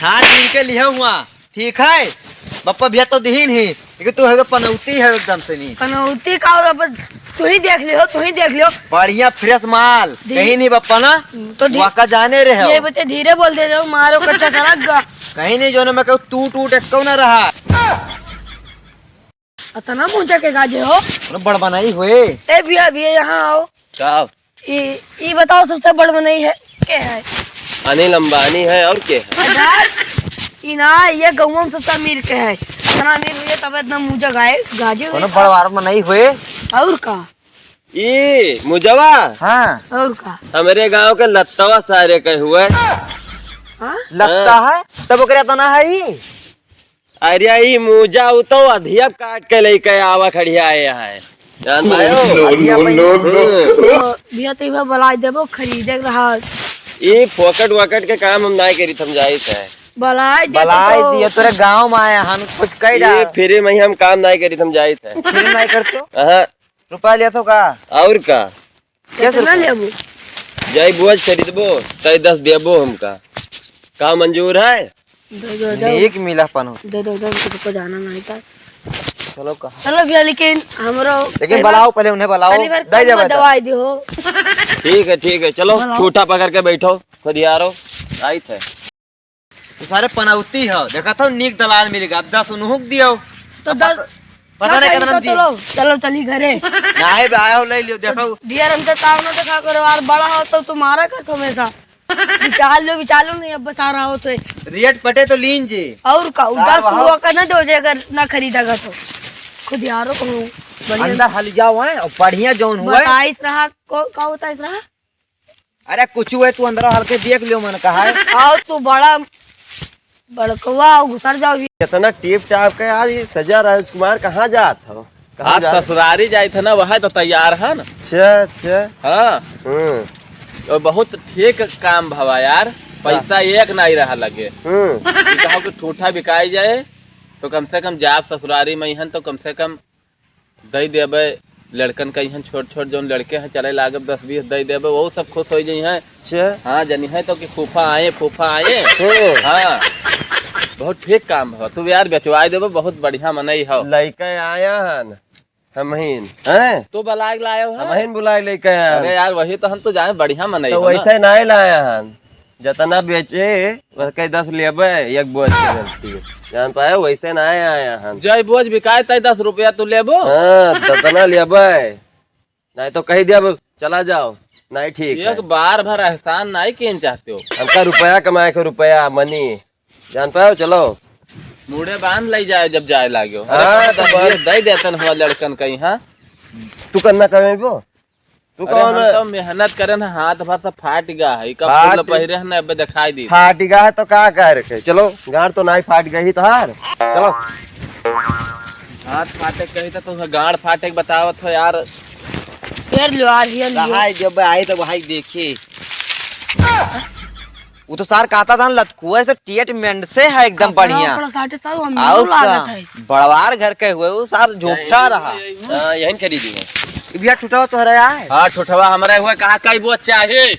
हाँ दिन के लिए हुआ ठीक है बप्पा भैया तो दीन ही लेकिन तू है पनौती है एकदम से नहीं पनौती का तू ही देख लियो बढ़िया फ्रेश माल कहीं नहीं बप्पा ना तो वाका जाने रहे ये बच्चे धीरे बोल दे जाओ मारो कच्चा सड़क गा कहीं नहीं जो ना मैं कहूँ टूट एक न रहा अतना पूछा के गाजे हो बड़ बनाई हुए ए भैया भैया यहाँ आओ कब ये बताओ सबसे बड़ बनाई है क्या है अनिल अंबानी है और क्या है ना ये गाँव में सबसे अमीर के है इतना अमीर हुए तब इतना मुझे गाजे हुए बड़वार में नहीं हुए और का ये मुजवा हाँ और का हमारे गांव के लत्तवा सारे के हुए हाँ? लगता है तब ओकरे तना है ही अरे ये मुजा तो अधिया काट के लेके आवा खड़िया है जान पायो भैया तो बलाई देबो खरीदे रहा ये फोकट वकट के काम हम नहीं करी समझाई थे बलाई दिया तोरे गांव में आया हम कुछ कह रहा ये फिर में हम काम नहीं करी समझाई थे फिर नहीं करतो हाँ रुपया लिया तो का और का कितना लेबो जय बोझ खरीदबो तय 10 देबो हमका का मंजूर है दो एक मिला पन दो को जाना नहीं था चलो चलो भैया लेकिन हमरो लेकिन बुलाओ पहले उन्हें बुलाओ दे दे दवाई दो ठीक है चलो ठूठा पकड़ के बैठो खुद यारो आई थे सारे पनौती है देखा था नीक दलाल मिलेगा अब 10 उन्होंने दियो तो 10 पता नहीं कितना दियो चलो चली घरे नाहे बे आयो ले लियो देखो डियर हमसे काम ना देखा करो यार बड़ा हो तो तुम्हारा कर हमेशा विचार लो नहीं अब बस आ रहा हो तो रेट पटे तो लीन जी और का 10 लोग का ना दो अगर ना खरीदेगा तो खुद यारो को अंदर हल जाओ है और बढ़िया जोन हुआ है बताइस रहा का होता इस रहा अरे कुछ हुए तू अंदर हल्के देख लियो मन कहा है आओ तू बड़कवा घुसर जाओ कितना टिप टाप के आज ये सजा राजकुमार कहाँ जात हो आज ससुरारी जाए थे ना वह तो तैयार है ना अच्छा हाँ तो बहुत ठीक काम भवा यार पैसा एक नहीं रहा लगे कहो कि ठूठा बिकाई जाए तो कम से कम जाप ससुरारी में यहाँ तो कम से कम दे देवे लड़कन का यहाँ छोट जो लड़के हैं चले लागे 10-20 दे देवे वो सब खुश हो जाए हैं हाँ जनी है तो कि फूफा आए हाँ बहुत ठीक काम हो तू यार बेचवाई देवे बहुत बढ़िया मनई हो लड़के आया हन हमहीन हैं तो बुलाए लायो है हमहीन बुलाए लेके आया अरे यार वही तो हम तो जाए बढ़िया मनई तो वैसे नहीं लाया हन जितना बेचे वह 10 लेबे एक बोझ के गलती जान पाए वैसे ना आया हन जय बोझ बिकाए तय 10 रुपया तू लेबो हाँ जितना लेबे नहीं तो कही दिया चला जाओ नहीं ठीक एक बार भर एहसान नहीं केन चाहते हो हमका रुपया कमाए के रुपया मनी जान पाओ चलो मुड़े बांध ले जाए जब जाए लागो हाँ, दे देतन हुआ लड़कन कहीं हाँ तू करना कमे बो तू अरे कौन हम तो मेहनत करे ना हाथ भर सब फाट गया है कब पहिरे ना अब दिखाई दी फाट गया है तो क्या कह रखे चलो गाड़ तो नहीं फाट गई तो हार चलो हाथ फाटे कही तो गाड़ फाटे बतावत हो यार फिर लो यार ये रहा जब आए तो भाई देखिए वो तो सार कहता था लतकुआ तो ट्रीटमेंट से है एकदम बढ़िया और बड़वार घर के हुए वो सार झूठा रहा यही खरीदी भैया ठुठवा तो रहा है हाँ ठुठवा हमारे हुए कहा कई बोझ चाहिए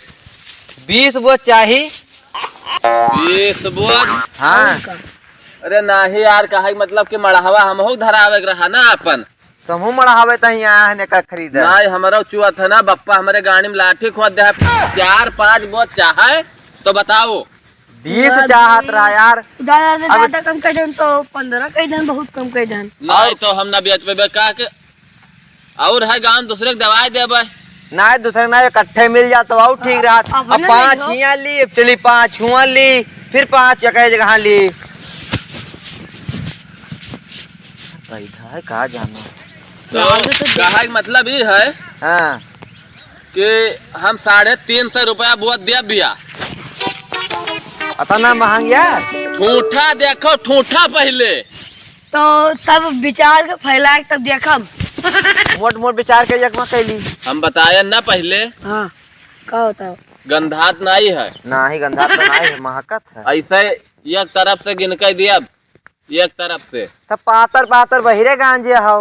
20 बोझ चाहिए 20 बोझ हाँ अरे नाही यार कहा मतलब कि मढ़ावा हम धरावे रहा ना अपन तुम मढ़ावे तो यहाँ है का खरीद नहीं हमारा चुआ था ना बप्पा हमारे गाड़ी में लाठी खोद दे 4-5 बोझ चाहे तो बताओ 20 चाहत रहा यार ज्यादा कम कर दें तो 15 कर दें बहुत कम कर दें नहीं तो हम ना बेच पे कहा के और है गांव दूसरे के दवाई देवे ना दूसरे ना इकट्ठे मिल जाता तो ठीक रहा अब 5 यहाँ ली चली 5 हुआ ली फिर 5 जगह ली पैसा है कहा जाना तो कहा मतलब ये है हाँ कि हम 350 रुपया बोझ दे बिया अतना महंग यार ठूठा देखो ठूठा पहले तो सब विचार के फैलाए तब देखम मोट विचार के जगह कैली हम बताया ना पहले हाँ क्या होता है गंधात नहीं है ना ही गंधा तो नहीं है महकत है ऐसे एक तरफ से गिन के दिया एक तरफ से सब पातर बहिरे गांजे हो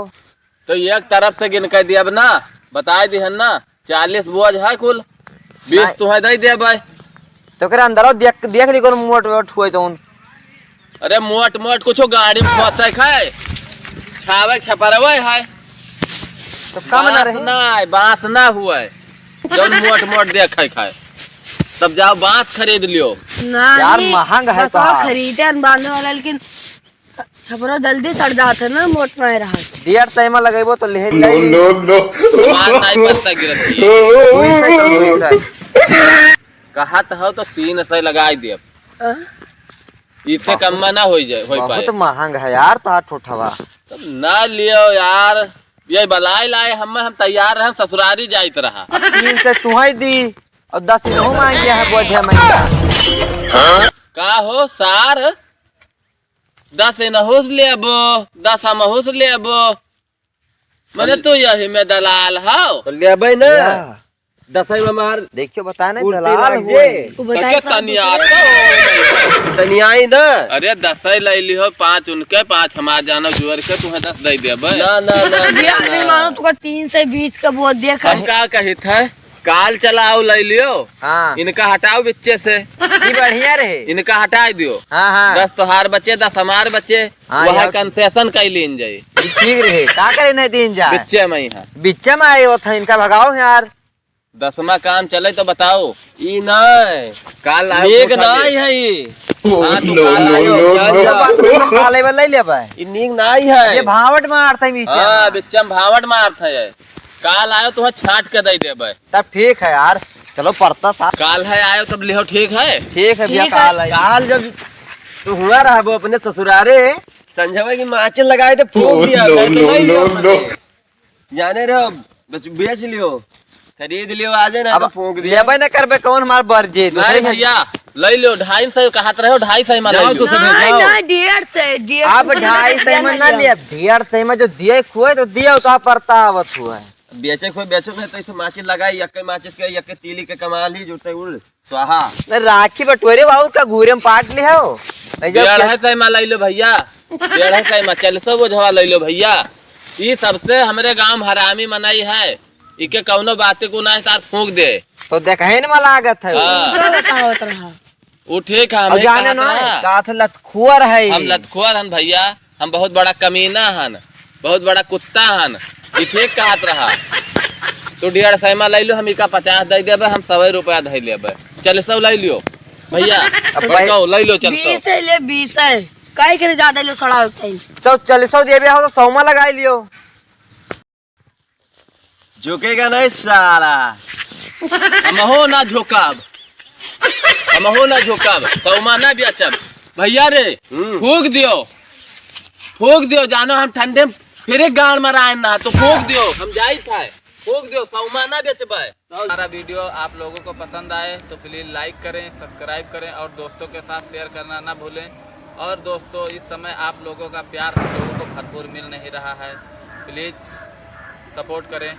तो एक तरफ से गिन के दिया ना बताए दिहन ना 40 बोझ है कुल 20 तुम्हें दे दे भाई तो अंदर देख ली मोट हुए तो अरे मोट मोट कुछ गाड़ी में फंसे खाए छावे छपरवे है तो कम ना रहे। बांस ना हुआ है जब मोट मोट देखे खाए तब जाओ बांस खरीद लियो। यार महंगा है तो खरीदे बांधने वाला, लेकिन छपरा जल्दी सड़ जाते ना, मोट नहीं रहा। डियर टाइम लगेबो तो ले नो नो बांस नहीं पत्ता गिरती कहा हो तो 300 लगा दिए, इससे कम में ना हो जाए हो पाए। बहुत महंगा है यार तो ठोठवा। तब ना लियो यार, ये बलाई लाए हम तैयार रहे, ससुरारी जाइत रहा। 3 से तुहाई दी और 10 इनहु मांग गया है बोझे महीना। का हो सार 10 इनहुस लेबो 10 हमहुस लेबो, मने तू यही में दलाल हो तो लेबै ना 10 में मार देखियो बता नहीं उल्टी दलाल लग हुए। जे। तू बताए तनिया तनियाई ना। अरे 10 ले लियो, 5 उनके 5 हमार जानो जुअर के, तुम्हें 10 दे देबे। ना ना ना नहीं मानो तुका 3 से 20 का बहुत देखा हम का कहित है काल चलाओ ले लियो, हाँ इनका हटाओ बिच्चे से, ये बढ़िया रहे। इनका हटा दियो। हाँ हाँ 10 तोहार बचे 10 हमार बचे, हाँ, वह यार। कंसेशन कई लीन जाये ये ठीक रहे। का करे नहीं दिन जा बिच्चे में यहाँ बिच्चे में आए वो था, इनका भगाओ यार। 10वां काम चले तो बताओ। ई नहीं काल नीक नहीं है ई। हाँ, तू काल आयो। काले वाला ले लेबे। ई नीक नहीं है। ये भावट मारता है मीठे। हाँ बिच्चे में भावट मारता है। काल आयो तो छाट के दे देबे। तब ठीक है यार, चलो पड़ता था। काल है आयो तब लिहो, ठीक है। ठीक है भैया, ठीक है। काल है। काल जब तू हुआ रहा वो अपने ससुरारे संजय की माचिल लगाए थे फूक दिया मैं तो नहीं लियो मते। जाने रहो बेच लियो खरीद लियो आज ना तो फूक दिया। लेबे न करबे कौन हमार बर्जे नहीं भैया ले लो 250 कहत रहे हो, 250 में ले जाओ लो। तो सब नहीं जाओ। नहीं 150 अब 250 में ना लिया, 150 में जो दिए खुए तो दिया तो पड़ता आवत हुआ है। बेचे कोई बेचो नहीं तो इसे माचिल लगाई यक्के माचिस के यक्के तीली के कमाल ही जुटे उड़ स्वाहा। नहीं राखी बटोरे बाबू का घूरे में पाट ले हो। नहीं जब 250 में ले लो भैया, 250 में 400 बोझवा ले लो भैया। ये सबसे हमारे गांव हरामी मनाई है, इके कौनो बातें को ना साथ फूक दे तो देखहे न मला लागत है। हाँ। क्या बतावत रहा। वो ठीक है, और हमें जाने कहत ना रहा। का था लतखुअर है। हम लतखोर हन भैया, हम बहुत बड़ा कमीना हन, बहुत बड़ा कुत्ता हन, ये ठीक कहत रहा। तो 150 में ले लो, हम इका 50 दे देबे, हम 100 रुपया दे लेबे। 400 ले लियो भैया, अब भाई- ले लो 400। 20 है ले 20 है, काहे करे ज्यादा लो सड़ा चाहिए। तो 400 देबे हो तो 100 में लगा लियो। झुकेगा नहीं साला। हम हो ना झोकाब, हम हो ना झोकाब, 100 ना बेचब भैया रे। फूक दियो जानो, हम ठंडे में फिर एक गाड़ मराए ना तो फूक दियो, हम जाई था फूक दियो, 100 ना बेचबे। हमारा वीडियो आप लोगों को पसंद आए तो प्लीज लाइक करें, सब्सक्राइब करें और दोस्तों के साथ शेयर करना ना भूलें। और दोस्तों इस समय आप लोगों का प्यार हम लोगों को भरपूर मिल नहीं रहा है, प्लीज सपोर्ट करें।